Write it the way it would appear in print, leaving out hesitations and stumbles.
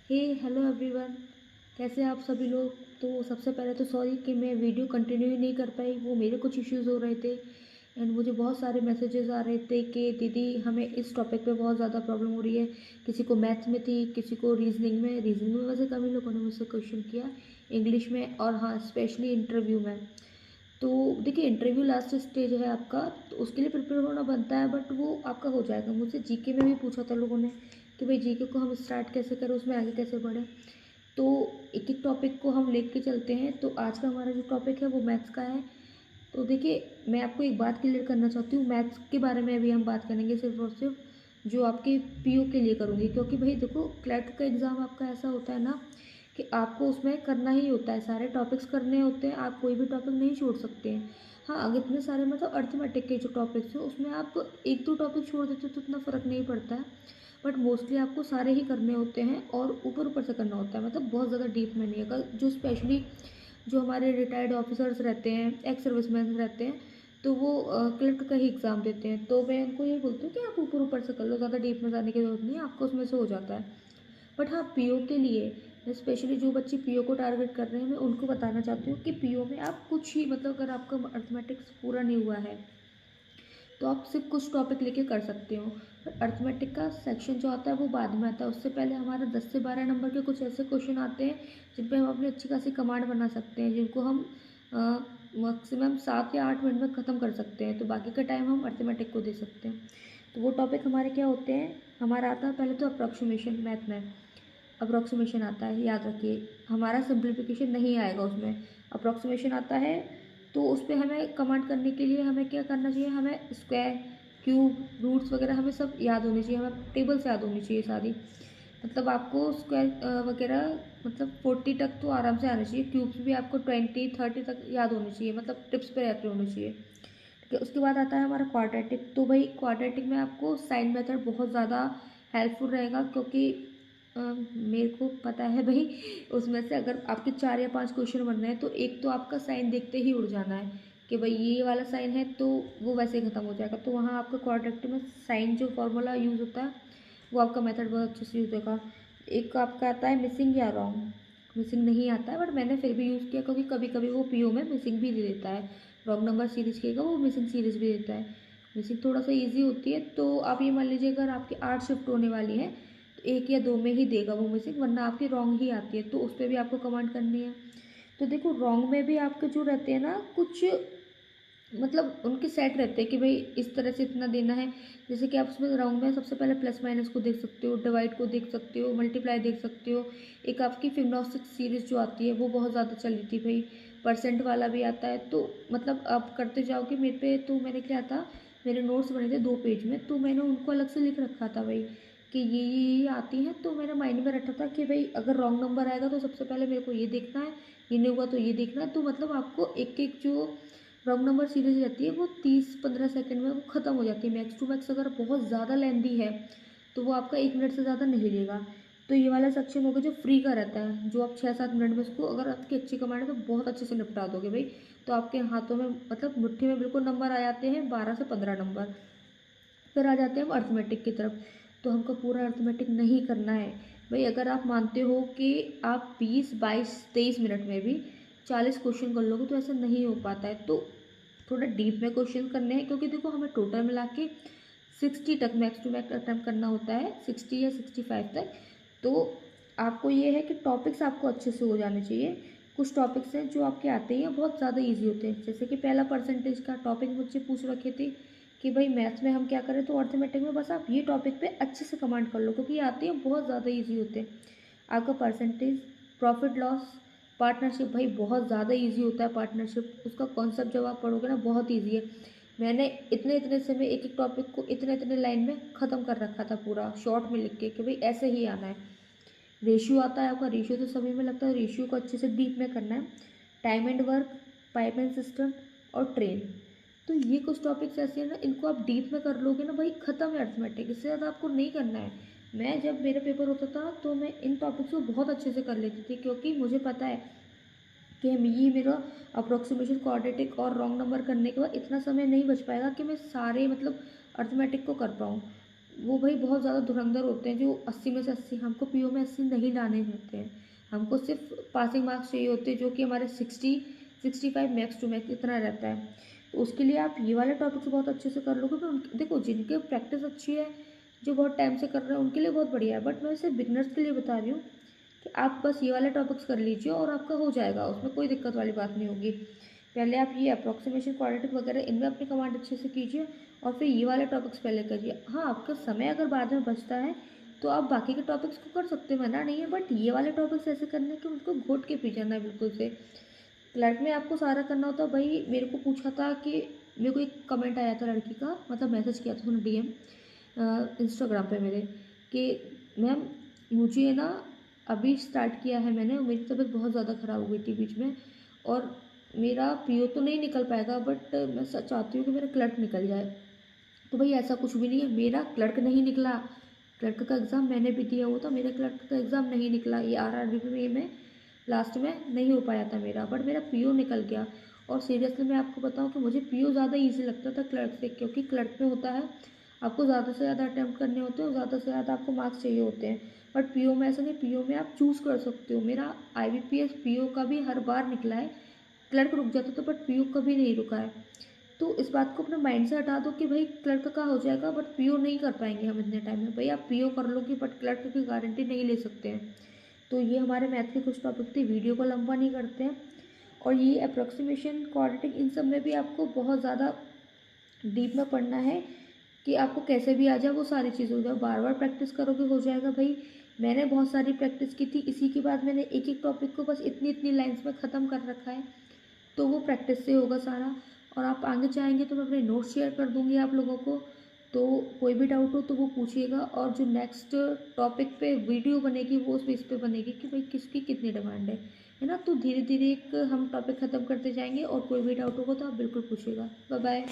हे hello everyone. कैसे हैं आप सभी लोग। तो सबसे पहले तो सॉरी कि मैं वीडियो कंटिन्यू ही नहीं कर पाई, वो मेरे कुछ इश्यूज़ हो रहे थे एंड मुझे बहुत सारे मैसेजेस आ रहे थे कि दीदी हमें इस टॉपिक पे बहुत ज़्यादा प्रॉब्लम हो रही है। किसी को मैथ्स में थी, किसी को रीजनिंग में वैसे कभी लोगों ने मुझसे क्वेश्चन किया, इंग्लिश में और हाँ स्पेशली इंटरव्यू में। तो देखिए इंटरव्यू लास्ट स्टेज है आपका, तो उसके लिए प्रिपेयर होना बनता है, बट वो आपका हो जाएगा। मुझसे जीके में भी पूछा था लोगों ने कि भाई जीके को हम स्टार्ट कैसे करें, उसमें आगे कैसे बढ़ें। तो एक एक टॉपिक को हम लेके चलते हैं। तो आज का हमारा जो टॉपिक है वो मैथ्स का है। तो देखिए मैं आपको एक बात क्लियर करना चाहती हूँ, मैथ्स के बारे में अभी हम बात करेंगे सिर्फ और सिर्फ जो आपके पीओ के लिए करूँगी, क्योंकि भाई देखो क्लैट का एग्ज़ाम आपका ऐसा होता है ना कि आपको उसमें करना ही होता है, सारे टॉपिक्स करने होते हैं, आप कोई भी टॉपिक नहीं छोड़ सकते हैं। हाँ अगर इतने सारे मतलब अर्थमेटिक के जो टॉपिक्स हैं उसमें आप एक दो टॉपिक छोड़ देते हो तो इतना फ़र्क नहीं पड़ता है, बट मोस्टली आपको सारे ही करने होते हैं और ऊपर ऊपर से करना होता है, मतलब बहुत ज़्यादा डीप में नहीं। अगर जो स्पेशली जो हमारे रिटायर्ड ऑफिसर्स रहते हैं, एक्स सर्विसमैन रहते हैं, तो वो क्लर्क का ही एग्ज़ाम देते हैं, तो मैं उनको ये बोलती हूँ कि आप ऊपर ऊपर से कर लो, ज़्यादा डीप में जाने की ज़रूरत नहीं है, आपको उसमें से हो जाता है। बट हाँ पीओ के लिए स्पेशली जो बच्चे पीओ को टारगेट कर रहे हैं, मैं उनको बताना चाहती हूँ कि पीओ में आप कुछ ही मतलब अगर आपका अर्थमेटिक्स पूरा नहीं हुआ है तो आप सिर्फ कुछ टॉपिक लेके कर सकते हो। पर अर्थमेटिक का सेक्शन जो आता है वो बाद में आता है, उससे पहले हमारे 10 से 12 नंबर के कुछ ऐसे क्वेश्चन आते हैं जिन पे हम अपनी अच्छी खासी कमांड बना सकते हैं, जिनको हम मैक्सिमम 7 या 8 मिनट में ख़त्म कर सकते हैं, तो बाकी का टाइम हम अर्थमेटिक को दे सकते हैं। तो वो टॉपिक हमारे क्या होते हैं, हमारा आता है पहले तो अप्रॉक्सीमेशन। मैथ में अप्रॉक्सीमेशन आता है, याद रखिए हमारा सिंप्लीफिकेशन नहीं आएगा उसमें, अप्रॉक्सीमेशन आता है। तो उस पर हमें कमांड करने के लिए हमें क्या करना चाहिए, हमें स्क्वायर, क्यूब, रूट्स वगैरह हमें सब याद होनी चाहिए, हमें टेबल से याद होनी चाहिए सारी। मतलब आपको स्क्वायर वगैरह मतलब 40 तक तो आराम से आना चाहिए, क्यूब्स भी आपको 20 30 तक याद होनी चाहिए, मतलब टिप्स पे रहते होने चाहिए। ठीक है, उसके बाद आता है हमारा क्वाड्रेटिक। तो भाई क्वाड्रेटिक में आपको साइन मेथड बहुत ज़्यादा हेल्पफुल रहेगा, क्योंकि मेरे को पता है भाई उसमें से अगर आपके 4 या 5 क्वेश्चन बन रहे हैं तो एक तो आपका साइन देखते ही उड़ जाना है कि भाई ये वाला साइन है, तो वो वैसे ही ख़त्म हो जाएगा। तो वहाँ आपका क्वाड्रेटिक में साइन जो फॉर्मूला यूज़ होता है वो आपका मेथड बहुत अच्छे से यूज़ होगा। एक आपका आता है मिसिंग या रॉन्ग। मिसिंग नहीं आता है बट मैंने फिर भी यूज़ किया, क्योंकि कभी कभी वो पीओ में मिसिंग भी दे देता है, रॉन्ग नंबर सीरीज किएगा वो मिसिंग सीरीज भी देता है। मिसिंग थोड़ा सा ईजी होती है, तो आप ये मान लीजिए अगर आपकी 8 शिफ्ट होने वाली है तो 1 या 2 में ही देगा वो मिसिंग, वरना आपकी रॉन्ग ही आती है, तो उस पर भी आपको कमांड करनी है। तो देखो रॉन्ग में भी आपके जो रहते हैं ना कुछ मतलब उनके सेट रहते हैं कि भाई इस तरह से इतना देना है। जैसे कि आप उसमें राउंड में सबसे पहले प्लस माइनस को देख सकते हो, डिवाइड को देख सकते हो, मल्टीप्लाई देख सकते हो। एक आपकी फिबोनाची सीरीज जो आती है वो बहुत ज़्यादा चली थी भाई, परसेंट वाला भी आता है। तो मतलब आप करते जाओगे, मेरे पे तो मैंने क्या था, मेरे नोट्स बने थे 2 पेज में, तो मैंने उनको अलग से लिख रखा था भाई कि ये आती हैं। तो मैंने माइंड में रखा था कि भाई अगर रॉन्ग नंबर आएगा तो सबसे पहले मेरे को ये देखना है, ये नहीं हुआ तो ये देखना है। तो मतलब आपको एक एक जो रॉन्ग नंबर सीरीज रहती है वो 30 15 सेकंड में वो ख़त्म हो जाती है। मैक्स टू मैक्स अगर बहुत ज़्यादा लेंदी है तो वो आपका 1 मिनट से ज़्यादा नहीं लेगा। तो ये वाला सेक्शन होगा जो फ्री का रहता है, जो आप 6 7 मिनट में इसको अगर आपकी अच्छी कमांड है तो बहुत अच्छे से निपटा दोगे भाई। तो आपके हाथों में मतलब मुट्ठी में बिल्कुल नंबर आ जाते हैं, 12 से 15 नंबर। फिर आ जाते हैं हम अर्थमेटिक की तरफ। तो हमको पूरा अर्थमेटिक नहीं करना है भाई। अगर आप मानते हो कि आप 20 22 23 मिनट में भी 40 क्वेश्चन कर लोगे तो ऐसा नहीं हो पाता है, तो थोड़ा डीप में क्वेश्चन करने हैं, क्योंकि देखो हमें टोटल मिला के 60 तक मैक्स टू मैक्स अटैम्प्ट करना होता है, 60 या 65 तक। तो आपको ये है कि टॉपिक्स आपको अच्छे से हो जाने चाहिए। कुछ टॉपिक्स हैं जो आपके आते ही हैं, बहुत ज़्यादा ईजी होते हैं, जैसे कि पहला परसेंटेज का टॉपिक मुझसे पूछ रखे थे कि भाई मैथ्स में हम क्या करें, तो अर्थमेटिक में बस आप ये टॉपिक पे अच्छे से कमांड कर लो, क्योंकि ये आते हैं बहुत ज़्यादा ईजी होते हैं। आपका परसेंटेज, प्रॉफिट लॉस, पार्टनरशिप भाई बहुत ज़्यादा इजी होता है पार्टनरशिप, उसका कॉन्सेप्ट जब आप पढ़ोगे ना बहुत इजी है। मैंने इतने इतने से में एक एक टॉपिक को इतने इतने लाइन में ख़त्म कर रखा था पूरा शॉर्ट में लिख के कि भाई ऐसे ही आना है। रेशियो आता है आपका, रेशियो तो सभी में लगता है, रेशियो को अच्छे से डीप में करना है। Time and work, pipe and system और ट्रेन। तो ये कुछ टॉपिक्स ऐसे हैं ना, इनको आप डीप में कर लोगे ना भाई, ख़त्म है अर्थमेटिक, इससे ज़्यादा आपको नहीं करना है। मैं जब मेरा पेपर होता था तो मैं इन टॉपिक्स को बहुत अच्छे से कर लेती थी, क्योंकि मुझे पता है कि ये मेरा अप्रोक्सीमेशन, क्वाड्रेटिक और रॉन्ग नंबर करने के बाद इतना समय नहीं बच पाएगा कि मैं सारे मतलब अर्थमेटिक को कर पाऊँ। वो भाई बहुत ज़्यादा धुरंधर होते हैं जो 80 में से 80, हमको पीओ में 80 नहीं लाने रहते हैं। हमको सिर्फ पासिंग मार्क्स चाहिए होते हैं जो कि हमारे 60-65 मैक्स टू मैक्स इतना रहता है। तो उसके लिए आप ये वाले टॉपिक्स बहुत अच्छे से कर लोगे। तो देखो, जिनके प्रैक्टिस अच्छी है, जो बहुत टाइम से कर रहे हैं, उनके लिए बहुत बढ़िया है। बट मैं सिर्फ बिगनर्स के लिए बता रही हूँ कि आप बस ये वाले टॉपिक्स कर लीजिए और आपका हो जाएगा, उसमें कोई दिक्कत वाली बात नहीं होगी। पहले आप ये अप्रॉक्सीमेशन, क्वाड्रेटिक वगैरह इनमें अपनी कमांड अच्छे से कीजिए और फिर ये वाले टॉपिक्स पहले करिए। हाँ, आपका समय अगर बाद में बचता है तो आप बाकी के टॉपिक्स को कर सकते हैं, मना नहीं है। बट ये वाले टॉपिक्स ऐसे करने कि उनको घोट के पी जाना है बिल्कुल से। क्लर्क में आपको सारा करना होता है। भाई मेरे को पूछा था कि, मेरे को एक कमेंट आया था लड़की का, मतलब मैसेज किया था उसने डीएम इंस्टाग्राम पे मेरे, कि मैम मुझे ना अभी स्टार्ट किया है मैंने, और मेरी तबीयत बहुत ज़्यादा ख़राब हो गई थी बीच में, और मेरा पीओ तो नहीं निकल पाएगा, बट मैं चाहती हूँ कि मेरा क्लर्क निकल जाए। तो भाई ऐसा कुछ भी नहीं है, मेरा क्लर्क नहीं निकला। क्लर्क का एग्ज़ाम मैंने भी दिया हुआ था, मेरा क्लर्क का एग्ज़ाम नहीं निकला। ये आरआरबी में लास्ट में नहीं हो पाया था मेरा, बट मेरा पीओ निकल गया। और सीरियसली मैं आपको बताऊं कि मुझे पीओ ज़्यादा इजी लगता था क्लर्क से, क्योंकि क्लर्क में होता है आपको ज़्यादा से ज़्यादा अटैम्प्ट करने होते हैं और ज़्यादा से ज़्यादा आपको मार्क्स चाहिए होते हैं। बट पीओ में ऐसा नहीं, पीओ में आप चूज़ कर सकते हो। मेरा आईबीपीएस पीओ का भी हर बार निकला है, क्लर्क रुक जाता था बट पीओ कभी नहीं रुका है। तो इस बात को अपने माइंड से हटा दो कि भाई क्लर्क का हो जाएगा बट पीओ नहीं कर पाएंगे हम इतने टाइम में। भाई आप पीओ कर लोगे बट क्लर्क की गारंटी नहीं ले सकते हैं। तो ये हमारे मैथ के कुछ टॉपिक थे, वीडियो को लंबा नहीं करते हैं। और ये अप्रॉक्सीमेशन, क्वाड्रेटिक, इन सब में भी आपको बहुत ज़्यादा डीप में पढ़ना है कि आपको कैसे भी आ जाए वो सारी चीज़ हो जाए। बार बार प्रैक्टिस करोगे हो जाएगा भाई। मैंने बहुत सारी प्रैक्टिस की थी, इसी के बाद मैंने एक एक टॉपिक को बस इतनी इतनी लाइन्स में ख़त्म कर रखा है। तो वो प्रैक्टिस से होगा सारा। और आप आगे चाहेंगे तो मैं अपने नोट्स शेयर कर दूँगी आप लोगों को। तो कोई भी डाउट हो तो वो पूछिएगा, और जो नेक्स्ट टॉपिक पे वीडियो बनेगी वो उस बेस पे बनेगी कि भाई किसकी कितनी डिमांड है ना। तो धीरे धीरे एक हम टॉपिक ख़त्म करते जाएंगे, और कोई भी डाउट होगा तो आप बिल्कुल पूछिएगा। Bye bye.